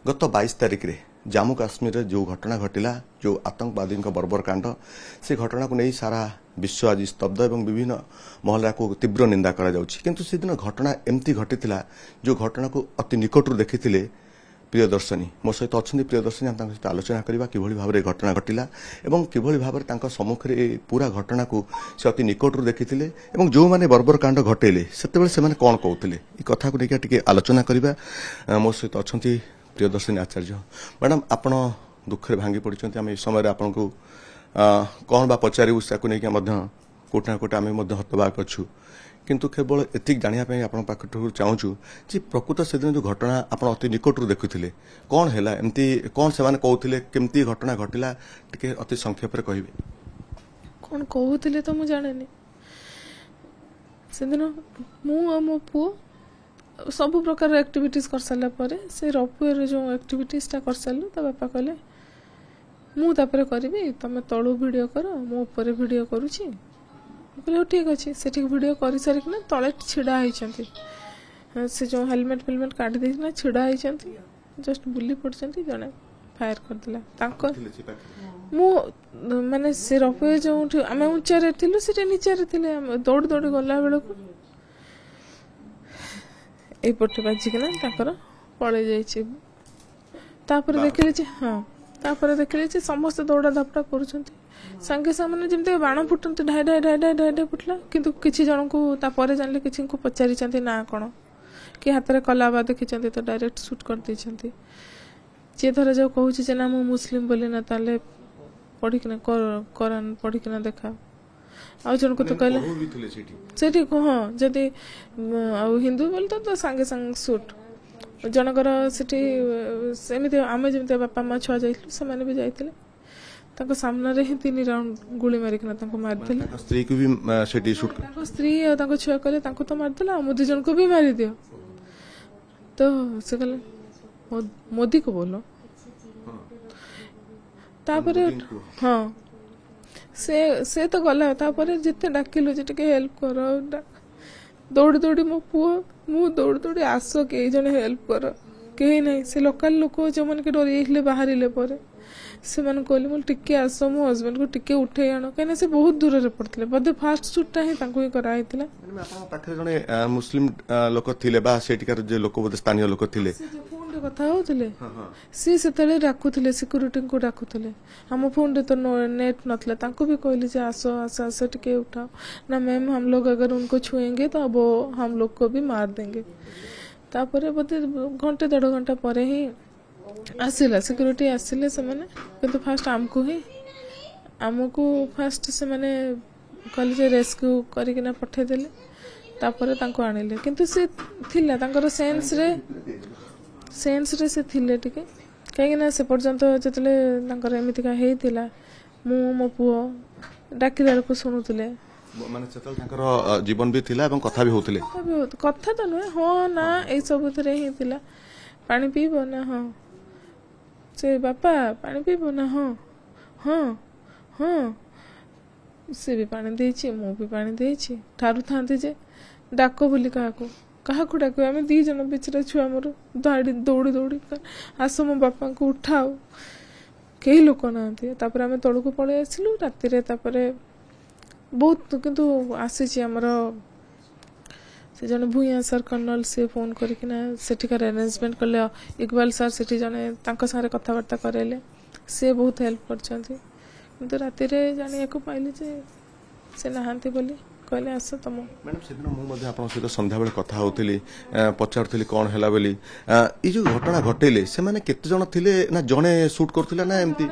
गत 22 तारिख रे जम्मू काश्मीर जो घटना घटिला जो आतंकवादी बर्बर कांड से घटना को नहीं सारा विश्व आज स्तब्ध एवं विभिन्न महला को तीव्र निंदा करा जाउछि किंतु से दिन घटना एमती घटिथिला जो घटना को अति निकटरू देखिथिले प्रियदर्शनी मो सहित अच्छा प्रियदर्शनी हम सहित आलोचना करवा कि भाव में घटना घटिला एवं किभली भाव में सम्मुखें पूरा घटना को से अति निकटरू देखिथिले एवं जो माने बर्बर कांड घटेले सेतेबेले से माने कोन कहउथिले ई कथा को लेकर टिके आलोचना करवा मो सहित अच्छा प्रियदर्शनी आचार्य मैडम आपण दुखे भांगी पड़ते आम समय आपन को कौन बा पचारू नहीं कोट ना कोट आम हतबाक अच्छु किंतु केवल एतिक जानापी आप चाहूँ कि प्रकृत से दिन जो घटना आप अति निकटरू देखुले कौन है एमती कौन से कहते केमती घटना घटला टे अति संक्षेप कहे कौन कहते तो मुझे जाने से दिन मु मो पुओ सब प्रकार एक्टिविटीज कर सारा पर से रपुएर जो एक्टिविटीजटा कर सारू ता बापा कहले मुझे करी तुम तलू वीडियो कर मो ऊपर वीडियो करुँची बोले ठीक अच्छे से वीडियो कर सारिकिना तले छिड़ा होती से जो हेलमेट फेलमेट काटी देना छिड़ा होती जस्ट बुली पड़ते जड़े फायर करदेला मु माने से रपुए जो आम ऊंचारे थिलु से नीचे थे दौड़ी दौड़ी गला बेलू एपटे बाजिकिना पड़े जापर देखिले हाँ तापर देखिले समस्त दौड़ा धापटा कर सांगे सामने जमी बाण फुटते ढाई ढाई ढाई ढाई ढाई ढाई फुटला किंतु किसी जन को जान किसी को पचारि ना कौन कि हाथ में कला देखी तो डायरेक्ट सुट कर देते जी धर जो कहूँ ना मु मुस्लिम बोली ना ताले पढ़िकिना कुरान पढ़िकिना देखा आ जन को तो कहले हाँ जदि हिंदू बोल तो सांगे सांगे सुट जनकर सेमती आम जमी बापा माँ छुआ जाने भी जाते सामने ही 3 राउंड गुली मारिकिना मारिदे स्त्री को भी स्त्री और छुआ कहले तो मारिदेला मो 2 जन को भी मारी दियो तो से कहले मोदी को बोलो तापर हाँ से तो गला तापर जिते डाकिलु जे टिके हेल्प कर दौड़ी दौड़ी मो पुओ मु दौड़ी दौड़ी आस कई जन हेल्प कर कहीं नहीं से लोकल लोक जो मन के डर बाहर पर से कहली मुझे टिके आस मो हजबैंड को टिके उठे आण कहीं से बहुत दूर से पड़ते बोधे फास्ट सुटा ही कराई जड़े मुस्लिम लोक थे सेठिकार जो लोक बोधे स्थानीय लोक थे फोन कथा होते सी से डाकुले सिक्यूरीटी को डाकुले आम फोन तो नेट नथला भी कहली आस आस आस टिके उठाओ ना मैम हम लोग अगर उनको छुएंगे तो अब हम लोग को भी मार देंगे तापर बोधे घंटे 1.5 घंटा पर ही आसिला सिक्यूरीटी आसिले से माने किंतु फास्ट आमको फास्ट से माने कहले रेस्क्यू करिकिना पठे देले तापर तांको आनिले किंतु से थिला तांकर सेंस रे से थिले टिके कहीं ना से पर्यंत जतले तांकर एमितिका हेतिला मु मो पुओ डाकिला को सुनुतले माने सेतल तांकर जीवन भी थिला एवं कथा भी होतले कथा तो नुहे हाँ ना ए सब थरे ही थिला पानी पीबो ना हाँ से बापा पानी पीबो ना हाँ हाँ हाँ से भी पानी देछि मु भी पानी देछि ठारू थांते जे डाक बोली क्या डाक आम 2 जन बिचरा छुआ मोर दौड़ी दौड़ी आस मो बापा को उठाओ कई लोक ना आम तलू को पलि आसलु राति बहुत किंतु आसी आमर से जन भूया सर कर्नल से फोन करकिना सेठिकार अरेंजमेंट कले इकबाल सर सेठी जने सारे कथबार्ता करेले से बहुत हेल्प करछंती किंतु राति रे जानिया को पाइले जे से नहांती बोली कहले आस तुम मैडम से दिन मुझे आप सहित संध्या बेले कथा होती पचारुली कौन है बोली ये जो घटना घटेले से माने केते जन थिले ना जणे शूट करथिला ना एमती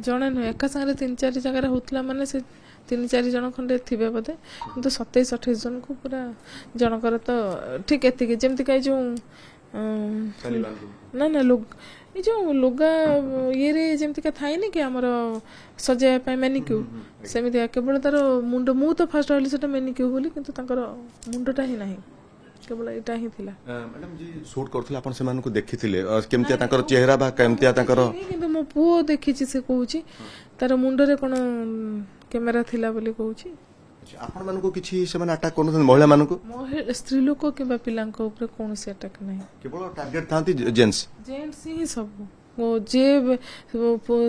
जणे नुहे एका संगे 3-4 जगह होतला माने से 3-4 जन खंडे थे बोधे किंतु 27-28 जन को पूरा जनकर तो ठीक एति जमती कहीं जो ना ना लोग ये जो लुगा ये रे जमती का थाई कि आमर सजाया मेनिक्यू सेमती केवल तार मुंड मु तो फास्ट भाई से मेनिक्यू बोली किंतु तांकर मुंडटा ही नहीं केवल एटा ही थिला मैडम जी शूट करथले आपण से मानको देखिथिले केमतिया तांकर चेहरा बा केमतिया तांकर किंतु मो पुओ देखिछि से कहूछि तार मुंड रे कोन कैमरा थिला बोली कहूछि ଆପଣ ମାନଙ୍କୁ କିଛି ସେମାନେ ଆଟାକ୍ କରୁଛନ୍ତି ମହିଳା ମାନଙ୍କୁ ସ୍ତ୍ରୀ ଲୋକ କିମ୍ବା ପିଲାଙ୍କ ଉପରେ କୌଣସି ଆଟାକ୍ ନାହିଁ କେବଳ ଟାର୍ଗେଟ ଥାନ୍ତି ଜେଣ୍ଟସ ଜେଣ୍ଟସ୍ ହିଁ ସବୁ ଯିଏ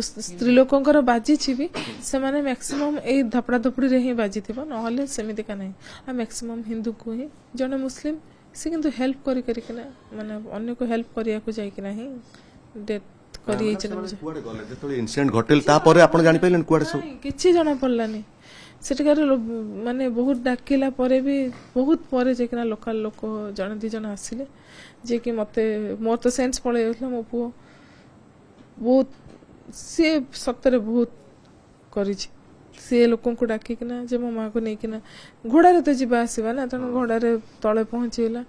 ସ୍ତ୍ରୀ ଲୋକଙ୍କର ବାଜିଛି ବି ସେମାନେ ମ୍ୟାକ୍ସିମମ୍ ଏଇ ଧପଡ଼ା ଧପଡ଼ିରେ ହିଁ ବାଜିଥିବ ନହେଲେ ସେମିତିକା ନାହିଁ ଆଉ ମ୍ୟାକ୍ସିମମ୍ ହିନ୍ଦୁକୁ ହିଁ ଜଣେ ମୁସଲିମ ସେ କିନ୍ତୁ ହେଲ୍ପ କରିକିନା ମାନେ ଅନ୍ୟକୁ ହେଲ୍ପ କରିବାକୁ ଯାଇକିନା ହିଁ ଡେଥ୍ କରିଯାଇଛନ୍ତି ଯେତେବେଳେ ଇନସିଡେଣ୍ଟ ଘଟିଲା ତାପରେ ଆପଣ ଜାଣିପାରିଲେନି କୁଆଡେ ସବୁ କିଛି ଜଣା ପଡ଼ିଲାନି ସେଠିକାର ମାନେ ବହୁତ ଡାକିଲା ପରେ ବି ବହୁତ ପରେ ଯାଇକିନା ଲୋକାଲ ଲୋକ ଜଣେ ଦି ଜଣ ଆସିଲେ ଯିଏକି ମତେ ମୋର ତ ସେନ୍ସ ପଳେଇ ଯାଉଥିଲା ମୋ ପୁଅ ବହୁତ ସିଏ ସତରେ ବହୁତ କରିଛି ସିଏ ଲୋକଙ୍କୁ ଡାକିକିନା ଯେ ମୋ ମାଆକୁ ନେଇକିନା ଘୋଡ଼ାରେ ତ ଯିବା ଆସିବା ନା ତେଣୁ ଘୋଡ଼ାରେ ତଳେ ପହଞ୍ଚିଗଲା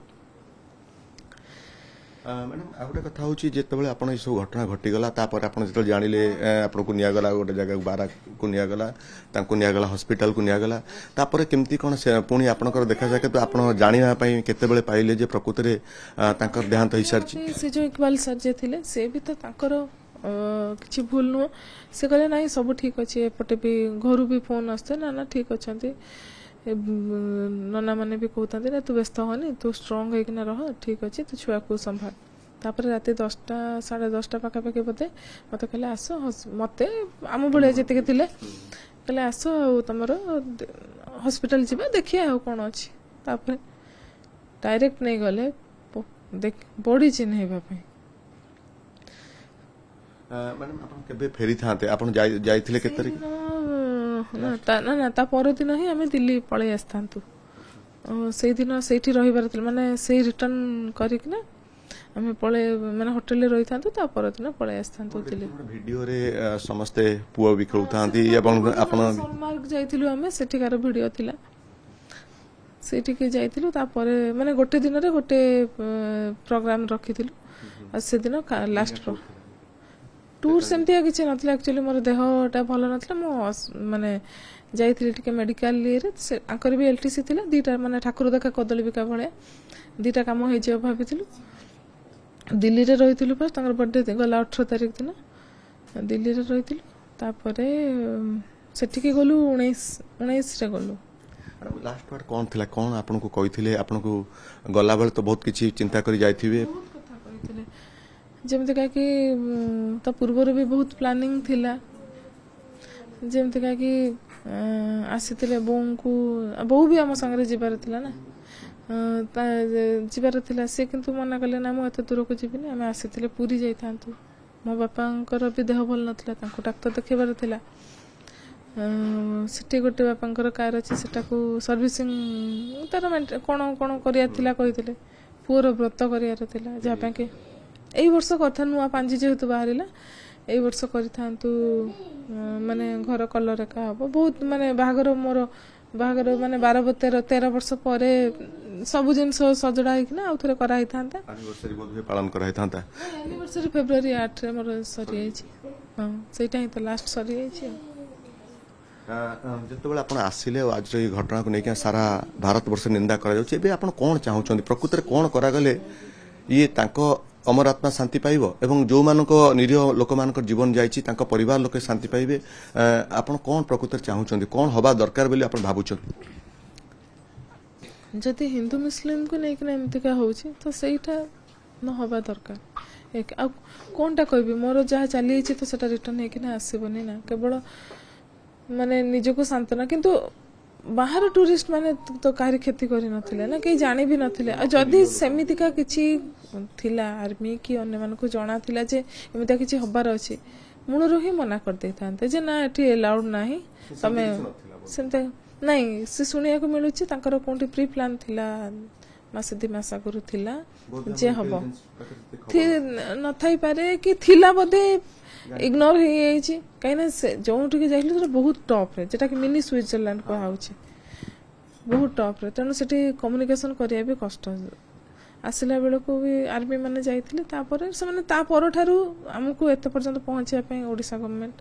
ମ୍ୟାଡ଼ାମ ଆଉ ଗୋଟେ କଥା ହଉଛି ଯେତେବେଳେ ଆପଣ ଏ ସବୁ ଘଟଣା ଘଟିଗଲା ତାପରେ ଆପଣ ଯେତେବେଳେ ଜାଣିଲେ ଆପଣଙ୍କୁ ନିଆଗଲା ଗୋଟେ ଜାଗାକୁ ବାରାକୁ ନିଆଗଲା ତାଙ୍କୁ ନିଆଗଲା ହସ୍ପିଟାଲକୁ ନିଆଗଲା ତାପରେ କେମିତି କଣ ପୁଣି ଆପଣଙ୍କର ଦେଖାଯାଏ କିନ୍ତୁ ଆପଣ ଜାଣିବା ପାଇଁ କେତେବେଳେ ପାଇଲେ ଯେ ପ୍ରକୃତରେ ତାଙ୍କର ଦେହାନ୍ତ ହେଇସାରିଛି ସେ ଯୋଉ ଇକବାଲ ସାର୍ ଯିଏ ଥିଲେ ସେ ବି ତ ତାଙ୍କର କିଛି ଭୁଲ ନୁହଁ ସେ କହିଲେ ନାଇଁ ସବୁ ଠିକ ଅଛି ଏପଟେ ବି ଘରୁ ବି ଫୋନ ଆସୁଥାଏ ନା ଠିକ ଅଛନ୍ତି ନନା ମାନେ ବି କହୁଥାନ୍ତି ନା ତୁ ବ୍ୟସ୍ତ ହନି ତୁ ଷ୍ଟ୍ରଙ୍ଗ ହେଇକିନା ରହ ଠିକ ଅଛି ତୁ ଛୁଆକୁ ସମ୍ଭାଳ ତାପରେ ରାତି 10ଟା 10:30 ପାଖାପାଖି ବୋଧେ ମତେ କହିଲେ ଆସ ମତେ ଆମ ଭଳିଆ ଯେତିକି ଥିଲେ କହିଲେ ଆସ ଆଉ ତମର ହସ୍ପିଟାଲ ଯିବା ଦେଖିବା ଆଉ କଣ ଅଛି ତାପରେ ଡାଇରେକ୍ଟ ନେଇଗଲେ ବଡି ଚିହ୍ନେଇବା ପାଇଁ ମ୍ୟାଡ଼ାମ ଆପଣ କେବେ ଫେରିଥାନ୍ତେ ଆପଣ ଯାଇଥିଲେ କେତେ ତାରିଖ ନା ତା ପରଦିନ ହିଁ ଆମେ ଦିଲ୍ଲୀ ପଳେଇ ଆସିଥାନ୍ତୁ ସେଇଦିନ ସେଇଠି ରହିବାର ଥିଲା ମାନେ ସେଇ ରିଟର୍ନ କରିକିନା ଆମେ ପଳେଇ ମାନେ ହୋଟେଲରେ ରହିଥାନ୍ତୁ ତା ପରଦିନ ପଳେଇ ଆସିଥାନ୍ତୁ ଦିଲ୍ଲୀ ଭିଡିଓରେ ସମସ୍ତେ ପୁଅ ବି ଖେଳୁଥାନ୍ତି ଏବଂ ଆପଣ ସୋନମାର୍ଗ ଯାଇଥିଲୁ ଆମେ ସେଠିକାର ଭିଡିଓ ଥିଲା ସେଇଠିକି ଯାଇଥିଲୁ ତାପରେ ମାନେ ଗୋଟେ ଦିନରେ ଗୋଟେ ପ୍ରୋଗ୍ରାମ ରଖିଥିଲୁ ଆଉ ସେଦିନ ଲାଷ୍ଟ ଟୁର୍ ସେମିତିଆ କିଛି ନଥିଲା ଆକ୍ଚୁଆଲି ମୋର ଦେହଟା ଭଲ ନଥିଲା ମୁଁ ମାନେ ଯାଇଥିଲି ଟିକେ ମେଡିକାଲ ଇଏରେ ଆଙ୍କର ବି LTC ଥିଲା ଦିଟା ମାନେ ଠାକୁର ଦେଖା କଦଳୀ ବିକା ଭଳିଆ ଦିଟା କାମ ହେଇଯିବ ଭାବିଥିଲୁ ଦିଲ୍ଲୀରେ ରହିଥିଲୁ ଫାଷ୍ଟ ତାଙ୍କର ବର୍ଥଡେ ଗଲା 18 ତାରିଖ ଦିନ ଦିଲ୍ଲୀରେ ରହିଥିଲୁ ତାପରେ ସେଠିକି ଗଲୁ 19ରେ ଗଲୁ ଲାଷ୍ଟ ୱାର୍ଡ କଣ ଥିଲା କଣ ଆପଣଙ୍କୁ କହିଥିଲେ ଆପଣଙ୍କୁ ଗଲାବେଳେ ତ ବହୁତ କିଛି ଚିନ୍ତା କରି ଯାଇଥିବେ ବହୁତ କଥା କହିଥିଲେ ଯେମିତି କାକି ତା ପୂର୍ବରୁ ବି ବହୁତ ପ୍ଲାନିଂ ଥିଲା ଯେମିତି କାକି ଆସିଥିଲେ ବୋଉ ବି ଆମ ସାଙ୍ଗରେ ଯିବାର ଥିଲା ନା ଯିବାର ଥିଲା ସେ କିନ୍ତୁ ମନା କଲେ ନା ମୁଁ ଏତେ ଦୂରକୁ ଯିବିନି ଆମେ ଆସିଥିଲେ ପୁରୀ ଯାଇଥାନ୍ତୁ ମୋ ବାପାଙ୍କର ବି ଦେହ ଭଲ ନଥିଲା ତାଙ୍କୁ ଡାକ୍ତର ଦେଖେଇବାର ଥିଲା ସେଠି ଗୋଟେ ବାପାଙ୍କର କାର ଅଛି ସେଟାକୁ ସର୍ଭିସିଂ ତାର କଣ କଣ କରିବାର ଥିଲା କହିଥିଲେ ପୁଅର ବ୍ରତ କରିବାର ଥିଲା ଯାହା ପାଇଁ କି ଏଇ ବର୍ଷ କଥା ନୂଆ ପାଞ୍ଜି ଯେହେତୁ ବାହାରିଲା ଏଇ ବର୍ଷ କରିଥାନ୍ତୁ ମାନେ ଘର କଲର ଏକା ହବ ବହୁତ ମାନେ ବାହାଘର ମାନେ 13 ବର୍ଷ ପରେ ସବୁ ଜିନିଷ ସଜଡା ହେଇକିନା ଆଉ ଥରେ କରାହେଇଥାନ୍ତା ପାଳନ କରାହେଇଥାନ୍ତା ଆନିଭର୍ସରୀ ଫେବୃଆରୀ 8ରେ ମୋର ସରିଯାଇଛି ହଁ ସେଇଟା ହିଁ ତ ଲାଷ୍ଟ ସରିଯାଇଛି ଯେତେବେଳେ ଆପଣ ଆସିଲେ ଆଉ ଆଜିର ଏଇ ଘଟଣାକୁ ନେଇକି ସାରା ଭାରତ ବର୍ଷ ନିନ୍ଦା କରାଯାଉଛି ଏବେ ଆପଣ କଣ ଚାହୁଁଛନ୍ତି ପ୍ରକୃତରେ କଣ କରାଗଲେ ଇଏ ତାଙ୍କ ଅମର ଆତ୍ମା ଶାନ୍ତି ପାଇବ ଏବଂ ଯୋଉମାନଙ୍କ ନିରୀହ ଲୋକମାନଙ୍କର ଜୀବନ ଯାଇଛି ତାଙ୍କ ପରିବାର ଲୋକେ ଶାନ୍ତି ପାଇବେ ଆପଣ କଣ ପ୍ରକୃତରେ ଚାହୁଁଛନ୍ତି କଣ ହବା ଦରକାର ବୋଲି ଆପଣ ଭାବୁଛନ୍ତି ଯଦି ହିନ୍ଦୁ ମୁସଲିମକୁ ନେଇକିନା ଏମିତିକା ହଉଛି ତ ସେଇଟା ନ ହବା ଦରକାର ଆଉ କଣଟା କହିବି ମୋର ଯାହା ଚାଲିଯାଇଛି ତ ସେଟା ରିଟର୍ନ ହେଇକିନା ଆସିବନି ନା କେବଳ ମାନେ ନିଜକୁ ସାନ୍ତ୍ୱନା କିନ୍ତୁ ବାହାର ଟୁରିଷ୍ଟ ମାନେ ତ କାହାରି କ୍ଷତି କରିନଥିଲେ ନା କେହି ଜାଣି ବି ନଥିଲେ ଆଉ ଯଦି ସେମିତିକା କିଛି ଥିଲା ଆର୍ମି କି ଅନ୍ୟମାନଙ୍କୁ ଜଣା ଥିଲା ଯେ ଏମିତିକା କିଛି ହବାର ଅଛି ମୂଳରୁ ହିଁ ମନା କରିଦେଇଥାନ୍ତେ ଯେ ନା ଏଠି ଏଲାଉଡ୍ ନାହିଁ ତମେ ସେମିତି ନାଇଁ ସେ ଶୁଣିବାକୁ ମିଳୁଛି ତାଙ୍କର କୋଉଠି ପ୍ରି ପ୍ଲାନ୍ ଥିଲା ମାସେ 2 ମାସ ଆଗରୁ ଥିଲା ଯେ ହବ ନଥାଇପାରେ କି ଥିଲା ବୋଧେ ଇଗ୍ନୋର ହେଇଯାଇଛି କାହିଁକିନା ସେ ଯୋଉଠିକି ଯାଇଥିଲେ ସେଟା ବହୁତ ଟପ୍ରେ ଯେଟାକି ମିନି ସୁଇଜରଲ୍ୟାଣ୍ଡ କୁହାଯାଉଛି ବହୁତ ଟପ୍ରେ ତେଣୁ ସେଠି କମ୍ୟୁନିକେସନ କରିବା ବି କଷ୍ଟ ଆସିଲା ବେଳକୁ ବି ଆର୍ମି ମାନେ ଯାଇଥିଲେ ତାପରେ ସେମାନେ ତା ପରଠାରୁ ଆମକୁ ଏତେ ପର୍ଯ୍ୟନ୍ତ ପହଞ୍ଚିବା ପାଇଁ ଓଡ଼ିଶା ଗଭର୍ଣ୍ଣମେଣ୍ଟ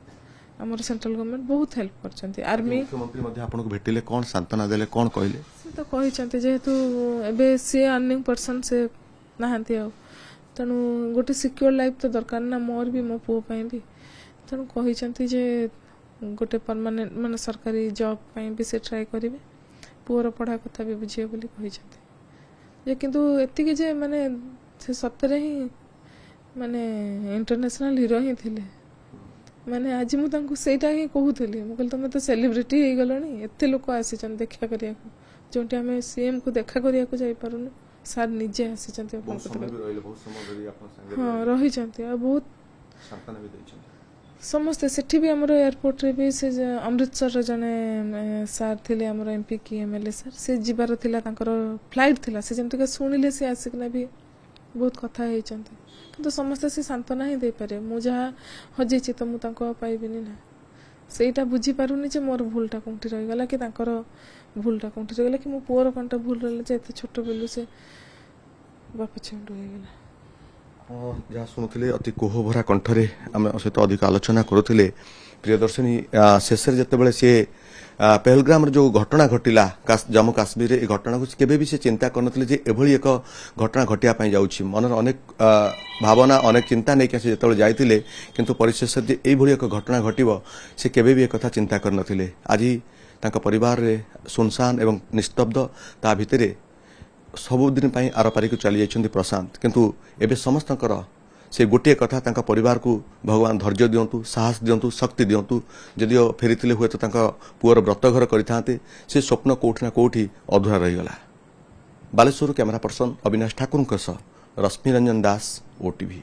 ଆମର ସେଣ୍ଟ୍ରାଲ ଗଭର୍ଣ୍ଣମେଣ୍ଟ ବହୁତ ହେଲ୍ପ କରିଛନ୍ତି ଆର୍ମି ମୁଖ୍ୟମନ୍ତ୍ରୀ ମଧ୍ୟ ଆପଣଙ୍କୁ ଭେଟିଲେ କଣ ସାନ୍ତ୍ୱନା ଦେଲେ କଣ କହିଲେ ସେ ତ କହିଛନ୍ତି ଯେହେତୁ ଏବେ ସିଏ ଅର୍ନିଂ ପର୍ସନ ସେ ନାହାନ୍ତି ଆଉ ତେଣୁ ଗୋଟେ ସିକ୍ୟୁର ଲାଇଫ ତ ଦରକାର ନା ମୋର ବି ମୋ ପୁଅ ପାଇଁ ବି ତେଣୁ କହିଛନ୍ତି ଯେ ଗୋଟେ ପରମାନେଣ୍ଟ ମାନେ ସରକାରୀ ଜବ୍ ପାଇଁ ବି ସେ ଟ୍ରାଏ କରିବେ पुअर पढ़ा कथा भी बुझे बोली कहिसथि जे किंतु एतिके जे माने से सतरे ही माने इंटरनेशनल हीरो ही थिले माने आज मु तांको सेटा ही कहूथली मु कहल तुम तो सेलिब्रिटी हे गलणी एते लोक आसीचन देखा करिया को जोंटी हमें सीएम को देखा करिया को जाई पारुनु सर निजे आसीचंती अपन बहुत समय धरि अपन संगे हां रही चंती आ बहुत संतान भी दैछन समस्ते सेठी भी हमर एयरपोर्ट रे भी से अमृतसर रे जने सर थिले हमर एमपी की एमएलए सर से जिबार थिला तांकर फ्लाइट थिला से जेंति के सुनिले से आसिकना भी बहुत कथा हे चंती किंतु समस्त से सांत्वना ही दे पारे मु जहा हजे छि तो मु तांको पाइबिनी ना सेटा बुझी पारुनी जे मोर भूलटा कोंठी रहि गला कि तांकर भूलटा कोंठी रहि गला कि मो पुअर कोंटा भूल रहले जे एते छोट बेलु से बाप छेंडु हे गला जहाँ शुणुले अति कोहभरा कंठरे आम सहित अधिक आलोचना करुले प्रियदर्शनी शेष जिते सी पहलग्राम जो घटना घटिला जम्मू काश्मीर ए घटना को केबे भी से चिंता करनथिले जे एभली एक घटना घटिया जाउछि मनर अनेक भावना अनेक चिंता नहीं से जिते जाइतिले किंतु परिशेष जे एभली एक घटना घटिबो से केबे भी एक कथा चिंता करनथिले आज तांका परिवार रे सुनसान एवं निस्तब्ध ता भितरे सबुदिन आरपारिक चली जाइछन्ति प्रशांत किंतु एबे समस्तकर से गोटे कथा तांका परिवार को भगवान धैर्य दियंतु साहस दियंतु शक्ति दियंतु जदिओ फेरीथिले हुए तो तांका पुअर व्रत घर करिथांते से स्वप्न कोठी ना कोठी अधूरा रही गला। बालेश्वर कैमरा पर्सन अविनाश ठाकुर सह रश्मि रंजन दास ओटीवी।